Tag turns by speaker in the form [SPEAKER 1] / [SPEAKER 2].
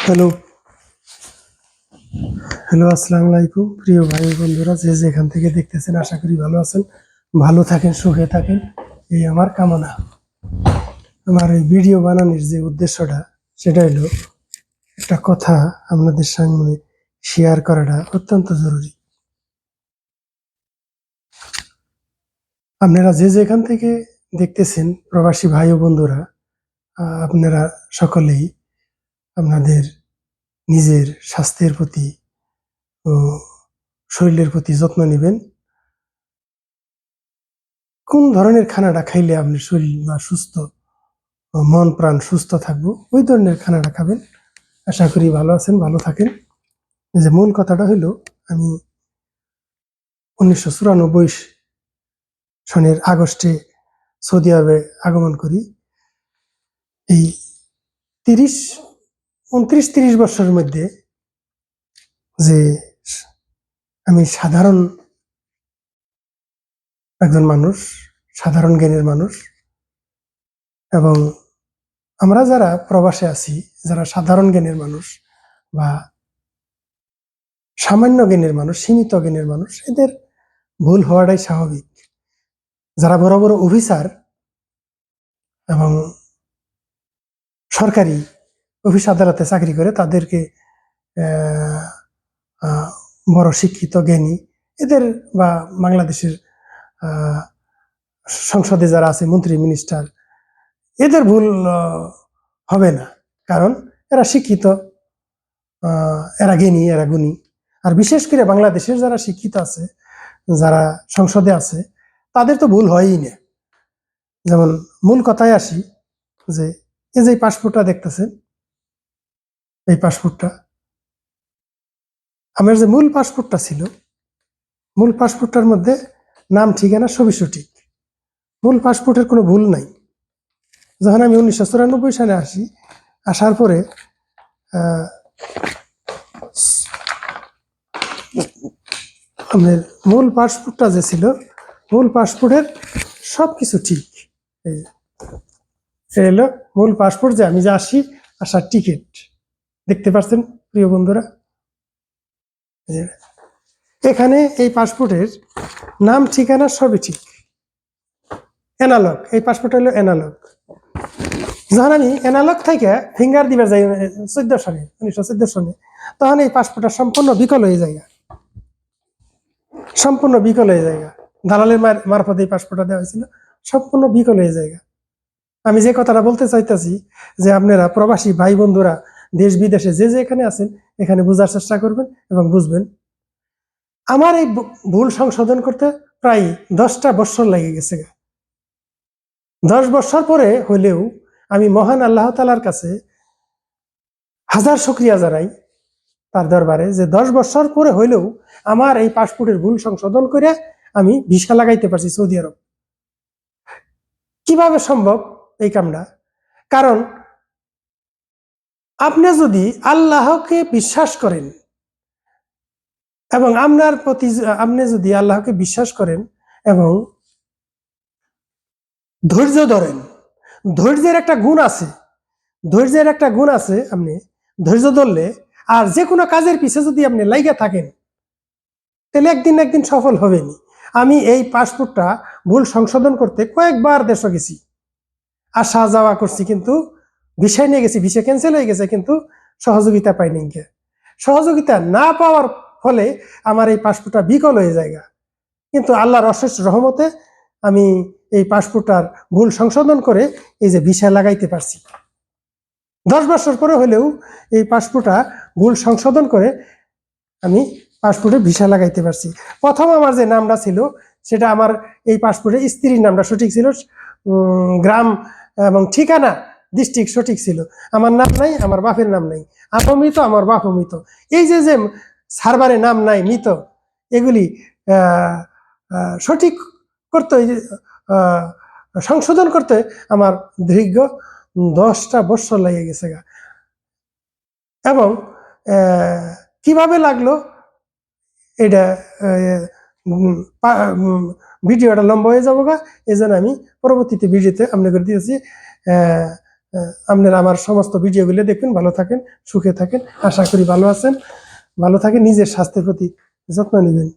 [SPEAKER 1] Hello hello আসসালামু আলাইকুম প্রিয় ভাই বন্ধুরা, যে যেখান থেকে দেখতেছেন আশা করি ভালো আছেন, ভালো থাকেন, সুখে থাকেন, এই আমার কামনা। আমার এই ভিডিও বানানোর যে উদ্দেশ্যটা সেটা হলো একটা কথা আপনাদের সামনে শেয়ার করাটা অত্যন্ত জরুরি। আপনারা যে যেখান থেকে দেখতেছেন প্রবাসী ভাই ও বন্ধুরা, আপনারা সকলেই আপনাদের নিজের স্বাস্থ্যের প্রতি ও শরীরের প্রতি যত্ন নেবেন। কোন ধরনের খানাটা খাইলে আপনার শরীর বা সুস্থ, মন প্রাণ সুস্থ থাকবো, ওই ধরনের খানাটা খাবেন। আশা করি ভালো আছেন, ভালো থাকেন। এই যে মূল কথাটা হলো, আমি 1994 সনের আগস্টে সৌদি আরবে আগমন করি। এই 29-30 বছরের মধ্যে যে আমি সাধারণ একজন মানুষ, সাধারণ জ্ঞানের মানুষ, এবং আমরা যারা প্রবাসে আছি, যারা সাধারণ জ্ঞানের মানুষ বা সামান্য জ্ঞানের মানুষ, সীমিত জ্ঞানের মানুষ, এদের ভুল হওয়াটাই স্বাভাবিক। যারা বড় বড় অফিসার এবং সরকারি অফিস আদালতে চাকরি করে, তাদেরকে বড় শিক্ষিত জ্ঞানী এদের, বা বাংলাদেশের সংসদে যারা আছে মন্ত্রী মিনিস্টার, এদের ভুল হবে না, কারণ এরা শিক্ষিত, এরা জ্ঞানী, এরা গুণী। আর বিশেষ করে বাংলাদেশের যারা শিক্ষিত আছে, যারা সংসদে আছে, তাদের তো ভুল হয়ই না। যেমন মূল কথায় আসি, যে এই যে পাসপোর্টটা দেখতেছেন, এই পাসপোর্টটা আমার যে মূল পাসপোর্টটা ছিল, মূল পাসপোর্টটার মধ্যে নাম ঠিকানা সবই সঠিক, মূল পাসপোর্টের কোনো ভুল নাই। যখন আমি 1994 সালে আসি, আসার পরে আমাদের মূল পাসপোর্টটা যে ছিল, মূল পাসপোর্টের সব কিছু ঠিক। এই হলো মূল পাসপোর্ট, যে আমি যে আসি, আসার টিকিট দেখতে পাচ্ছেন প্রিয় বন্ধুরা। এখানে এই পাসপোর্টের নাম ঠিকানা সবই ঠিক, অ্যানালগ। এই পাসপোর্ট হলো অ্যানালগ। যখন আমি অ্যানালগ থেকে ফিঙ্গার দিবার যাই 1914 সালে, তখন এই পাসপোর্টটা সম্পূর্ণ বিকল হয়ে যায়, সম্পূর্ণ বিকল হয়ে যায়। দালালের মারফত এই পাসপোর্টটা দেওয়া হয়েছিল, সম্পূর্ণ বিকল হয়ে যায়। আমি যে কথাটা বলতে চাইতেছি, যে আপনারা প্রবাসী ভাই বন্ধুরা দেশ বিদেশে যে এখানে আছেন, এখানে বোঝার চেষ্টা করবেন এবং বুঝবেন। আমার এই ভুল সংশোধন করতে প্রায় 10টা বছর লেগে গেছে। 10 বছর পরে হলেও আমি মহান আল্লাহ তাআলার কাছে হাজার শুকরিয়া জানাই, তার দরবারে, যে 10 বছর পরে হইলেও আমার এই পাসপোর্টের ভুল সংশোধন করে আমি ভিসা লাগাইতে পারছি সৌদি আরব। কিভাবে সম্ভব এই কামটা? কারণ আপনি যদি আল্লাহকে বিশ্বাস করেন, এবং আপনার প্রতি আপনি যদি আল্লাহকে বিশ্বাস করেন এবং ধৈর্য ধরেন, ধৈর্যের একটা গুণ আছে, ধৈর্যের একটা গুণ আছে। আপনি ধৈর্য ধরলে, আর যে কোনো কাজের পিছে যদি আপনি লাইগা থাকেন, তাহলে একদিন না একদিন সফল হবেনি। আমি এই পাসপোর্টটা ভুল সংশোধন করতে কয়েকবার দেশে গেছি, আসা যাওয়া করছি, কিন্তু ভিসা নিয়ে গেছি, ভিসা ক্যান্সেল হয়ে গেছে, কিন্তু সহযোগিতা পাইনি। সহযোগিতা না পাওয়ার ফলে আমার এই পাসপোর্টটা বিকল হয়ে যায়। কিন্তু আল্লাহর অশেষ রহমতে আমি এই পাসপোর্টটার ভুল সংশোধন করে এই যে ভিসা লাগাইতে পারছি। 10 বছর পরে হলেও এই পাসপোর্টটা ভুল সংশোধন করে আমি পাসপোর্টে ভিসা লাগাইতে পারছি। প্রথম আমার যে নামটা ছিল, সেটা আমার এই পাসপোর্টে স্ত্রীর নামটা সঠিক ছিল, গ্রাম এবং ঠিকানা ডিস্ট্রিক্ট সঠিক ছিল। আমার নাম নাই, আমার বাপের নাম নাই, আমি মৃত, আমার বাপ মৃত। এই যে যে সার্ভারে নাম নাই, মৃত, এগুলি সঠিক করতে, সংশোধন করতে আমার দীর্ঘ 10টা বছর লেগে গেছে। এবং কিভাবে লাগলো এটা, ভিডিওটা লম্বা হয়ে যাবো, এই জন্য আমি পরবর্তীতে ভিডিওতে আপনাদের দিয়েছি। আপনারা আমার সমস্ত ভিডিওগুলো দেখবেন, ভালো থাকেন, সুখে থাকেন, আশা করি ভালো আছেন। ভালো থাকেন, নিজের স্বাস্থ্যের প্রতি যত্ন নেবেন।